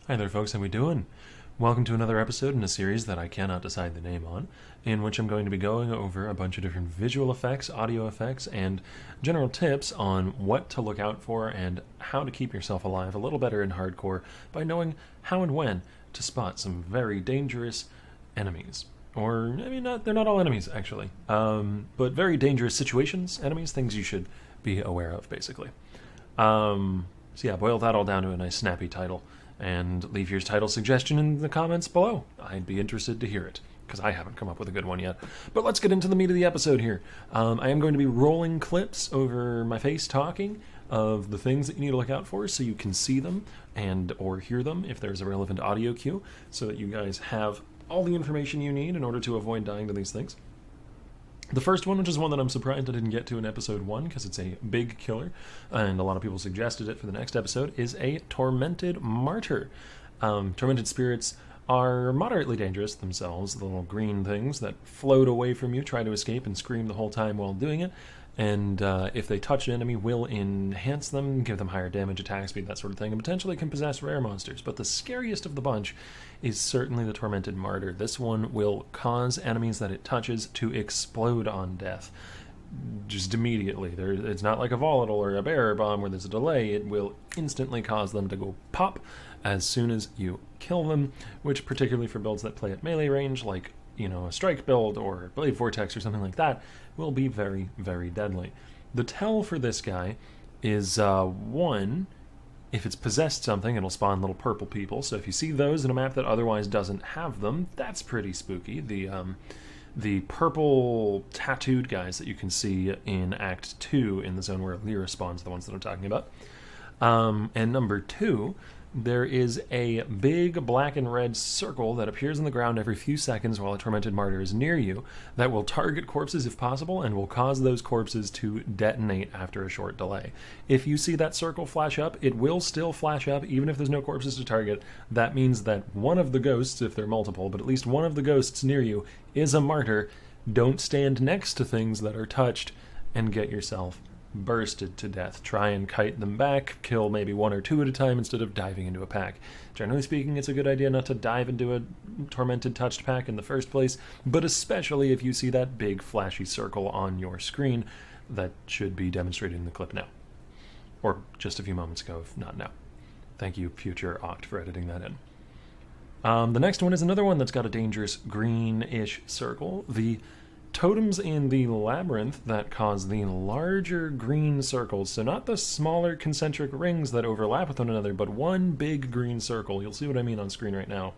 Hi there, folks. How we doing? Welcome to another episode in a series that I cannot decide the name on, in which I'm going to be going over a bunch of different visual effects, audio effects, and general tips on what to look out for and how to keep yourself alive a little better in hardcore by knowing how and when to spot some very dangerous enemies. Or, they're not all enemies, actually. But very dangerous situations, enemies, things you should be aware of, basically. Boil that all down to a nice snappy title. And leave your title suggestion in the comments below. I'd be interested to hear it, because I haven't come up with a good one yet. But let's get into the meat of the episode here. I am going to be rolling clips over my face talking of the things that you need to look out for so you can see them and or hear them if there's a relevant audio cue, so that you guys have all the information you need in order to avoid dying to these things. The first one, which is one that I'm surprised I didn't get to in episode 1 because it's a big killer, and a lot of people suggested it for the next episode, is a Tormented Martyr. Tormented spirits are moderately dangerous themselves, the little green things that float away from you, try to escape, and scream the whole time while doing it. And if they touch an enemy, will enhance them, give them higher damage, attack speed, that sort of thing, and potentially can possess rare monsters. But the scariest of the bunch is certainly the Tormented Martyr. This one will cause enemies that it touches to explode on death just immediately. It's not like a volatile or a bearer bomb where there's a delay. It will instantly cause them to go pop as soon as you kill them, which particularly for builds that play at melee range, like a strike build or blade vortex or something like that, will be very, very deadly. The tell for this guy is one, if it's possessed something, it'll spawn little purple people. So if you see those in a map that otherwise doesn't have them, that's pretty spooky. The purple tattooed guys that you can see in Act 2 in the zone where Lyra spawns, the ones that I'm talking about. And number 2, there is a big black and red circle that appears on the ground every few seconds while a Tormented Martyr is near you that will target corpses if possible and will cause those corpses to detonate after a short delay. If you see that circle flash up, it will still flash up even if there's no corpses to target. That means that one of the ghosts, if they're multiple, but at least one of the ghosts near you is a martyr. Don't stand next to things that are touched and get yourself bursted to death. Try and kite them back, kill maybe one or two at a time instead of diving into a pack. Generally speaking, it's a good idea not to dive into a tormented touched pack in the first place, but especially if you see that big flashy circle on your screen that should be demonstrated in the clip now. Or just a few moments ago, if not now. Thank you, future Oct, for editing that in. The next one is another one that's got a dangerous greenish circle. The totems in the Labyrinth that cause the larger green circles, so not the smaller concentric rings that overlap with one another, but one big green circle. You'll see what I mean on screen right now.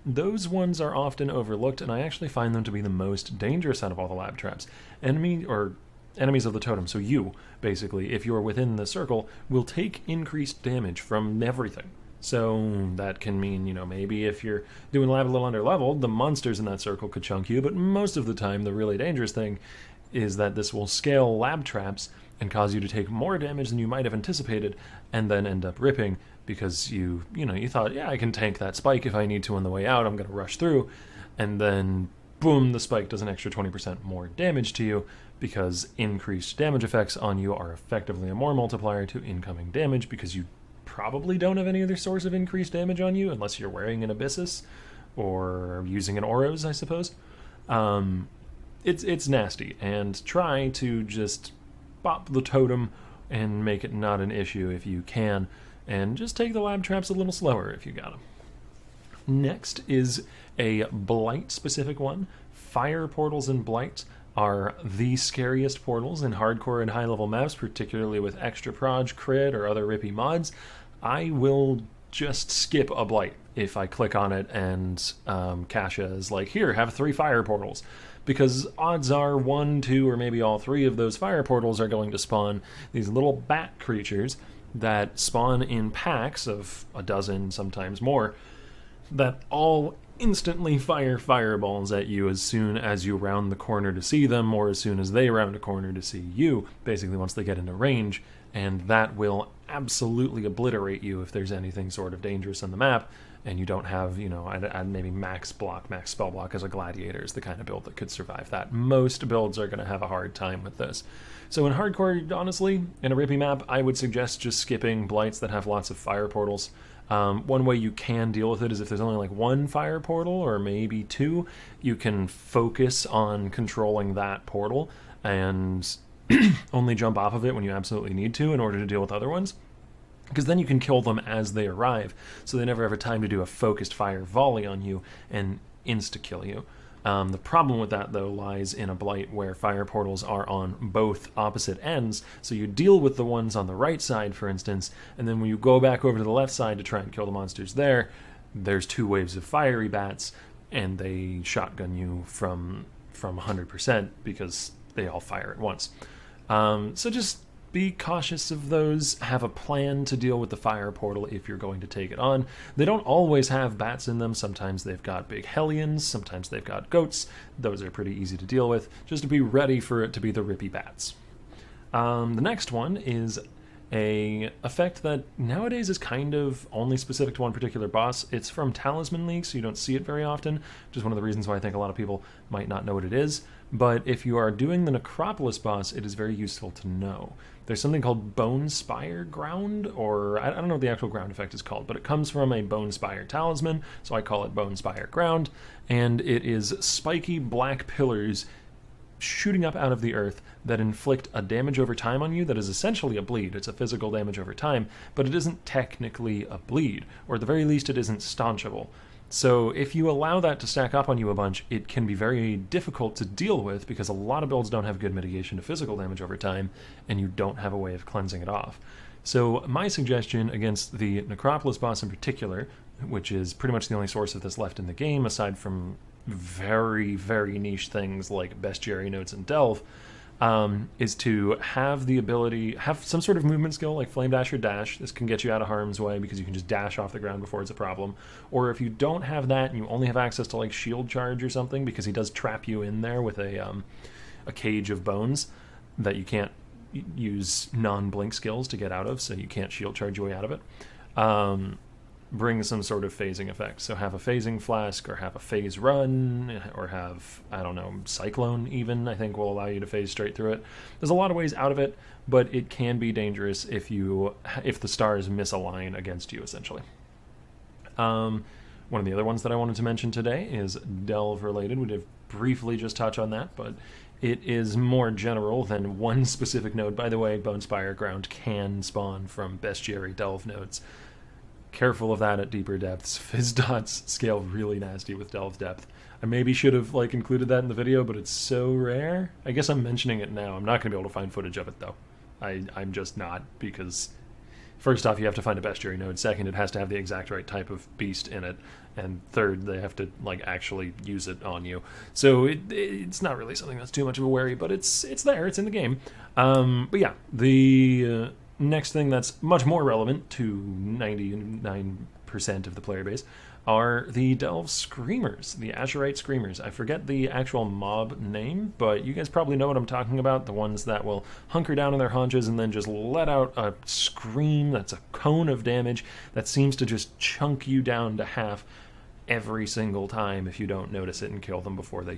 Those ones are often overlooked, and I actually find them to be the most dangerous out of all the lab traps. Enemies of the totem, so you, basically, if you're within the circle, will take increased damage from everything. So that can mean, maybe if you're doing lab a little under leveled, the monsters in that circle could chunk you, but most of the time the really dangerous thing is that this will scale lab traps and cause you to take more damage than you might have anticipated and then end up ripping because you thought, yeah, I can tank that spike if I need to on the way out, I'm going to rush through, and then boom, the spike does an extra 20% more damage to you because increased damage effects on you are effectively a more multiplier to incoming damage because you probably don't have any other source of increased damage on you unless you're wearing an Abyssus or using an Oros, I suppose. It's nasty, and try to just pop the totem and make it not an issue if you can, and just take the lab traps a little slower if you got them. Next is a Blight specific one. Fire portals and Blight are the scariest portals in hardcore and high-level maps, particularly with extra proj, crit, or other rippy mods. I will just skip a Blight if I click on it and Kasha is like, here, have 3 fire portals. Because odds are 1, 2, or maybe all 3 of those fire portals are going to spawn these little bat creatures that spawn in packs of a dozen, sometimes more, that all instantly fire fireballs at you as soon as you round the corner to see them, or as soon as they round a corner to see you, basically once they get into range, and that will absolutely obliterate you if there's anything sort of dangerous on the map, and you don't have, I'd maybe max spell block as a gladiator is the kind of build that could survive that. Most builds are going to have a hard time with this. So in hardcore, honestly, in a rippy map, I would suggest just skipping Blights that have lots of fire portals. One way you can deal with it is if there's only like one fire portal or maybe two, you can focus on controlling that portal and only jump off of it when you absolutely need to in order to deal with other ones. Because then you can kill them as they arrive, so they never have a time to do a focused fire volley on you and insta-kill you. The problem with that, though, lies in a Blight where fire portals are on both opposite ends, so you deal with the ones on the right side, for instance, and then when you go back over to the left side to try and kill the monsters there, there's two waves of fiery bats, and they shotgun you from 100% because they all fire at once. So just be cautious of those. Have a plan to deal with the fire portal if you're going to take it on. They don't always have bats in them. Sometimes they've got big hellions. Sometimes they've got goats. Those are pretty easy to deal with. Just to be ready for it to be the rippy bats. The next one is a effect that nowadays is kind of only specific to one particular boss. It's from Talisman League, so you don't see it very often, which is one of the reasons why I think a lot of people might not know what it is. But if you are doing the Necropolis boss, it is very useful to know. There's something called Bonespire Ground, or I don't know what the actual ground effect is called, but it comes from a Bonespire talisman, so I call it Bonespire Ground, and it is spiky black pillars shooting up out of the earth that inflict a damage over time on you that is essentially a bleed. It's a physical damage over time, but it isn't technically a bleed, or at the very least it isn't staunchable. So if you allow that to stack up on you a bunch, it can be very difficult to deal with because a lot of builds don't have good mitigation to physical damage over time, and you don't have a way of cleansing it off. So my suggestion against the Necropolis boss in particular, which is pretty much the only source of this left in the game aside from very, very niche things like Bestiary Notes and Delve, is to have the ability, have some sort of movement skill like Flame Dash or Dash. This can get you out of harm's way because you can just dash off the ground before it's a problem. Or if you don't have that and you only have access to like Shield Charge or something, because he does trap you in there with a cage of bones that you can't use non-blink skills to get out of, so you can't Shield Charge your way out of it. Bring some sort of phasing effect. So have a phasing flask, or have a phase run, or have, I don't know, Cyclone even, I think will allow you to phase straight through it. There's a lot of ways out of it, but it can be dangerous if the stars misalign against you, essentially. One of the other ones that I wanted to mention today is Delve related. We did briefly just touch on that, but it is more general than one specific node. By the way, Bonespire Ground can spawn from Bestiary Delve nodes. Careful of that at deeper depths. Fizz dots scale really nasty with Delve depth. I maybe should have included that in the video, but it's so rare. I guess I'm mentioning it now. I'm not going to be able to find footage of it, though. I'm just not, because first off, you have to find a bestiary node. Second, it has to have the exact right type of beast in it. And third, they have to actually use it on you. So it's not really something that's too much of a worry, but it's there. It's in the game. But yeah, the next thing that's much more relevant to 99% of the player base are the Delve Screamers, the Azurite Screamers. I forget the actual mob name, but you guys probably know what I'm talking about. The ones that will hunker down in their haunches and then just let out a scream that's a cone of damage that seems to just chunk you down to half every single time if you don't notice it and kill them before they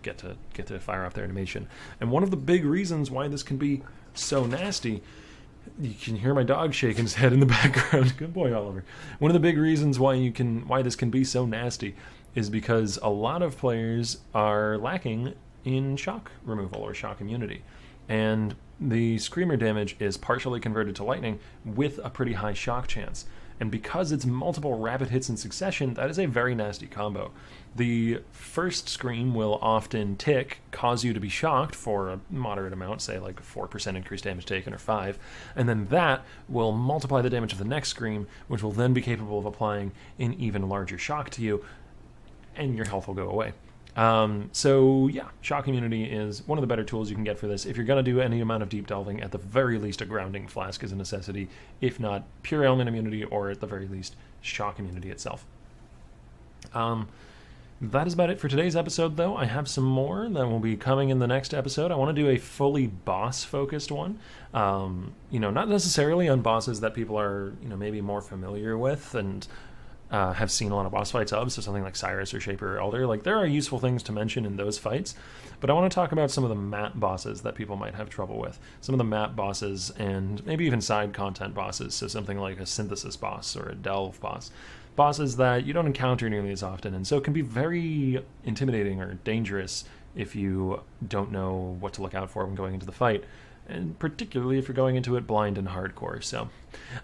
get to fire off their animation. And one of the big reasons why this can be so nasty, you can hear my dog shaking his head in the background. Good boy, Oliver. One of the big reasons why this can be so nasty is because a lot of players are lacking in shock removal or shock immunity. And the Screamer damage is partially converted to lightning with a pretty high shock chance. And because it's multiple rapid hits in succession, that is a very nasty combo. The first scream will often cause you to be shocked for a moderate amount, say like 4% increased damage taken or 5%, and then that will multiply the damage of the next scream, which will then be capable of applying an even larger shock to you, and your health will go away. So yeah, shock immunity is one of the better tools you can get for this. If you're going to do any amount of deep delving, at the very least a grounding flask is a necessity, if not pure element immunity, or at the very least shock immunity itself. That is about it for today's episode, though. I have some more that will be coming in the next episode. I want to do a fully boss-focused one. Not necessarily on bosses that people are, maybe more familiar with, and have seen a lot of boss fights of, so something like Cyrus or Shaper or Elder. Like, there are useful things to mention in those fights, but I want to talk about some of the map bosses that people might have trouble with. Some of the map bosses and maybe even side content bosses, so something like a Synthesis boss or a Delve boss. Bosses that you don't encounter nearly as often, and so can be very intimidating or dangerous if you don't know what to look out for when going into the fight, and particularly if you're going into it blind and hardcore. So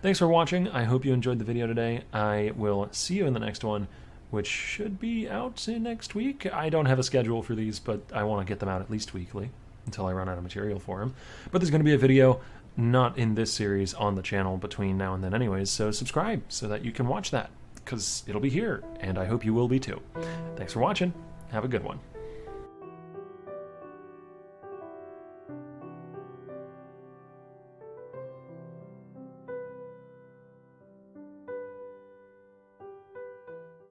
thanks for watching. I hope you enjoyed the video today. I will see you in the next one, which should be out next week. I don't have a schedule for these, but I want to get them out at least weekly until I run out of material for them. But there's going to be a video not in this series on the channel between now and then anyways, so subscribe so that you can watch that, because it'll be here, and I hope you will be too. Thanks for watching. Have a good one.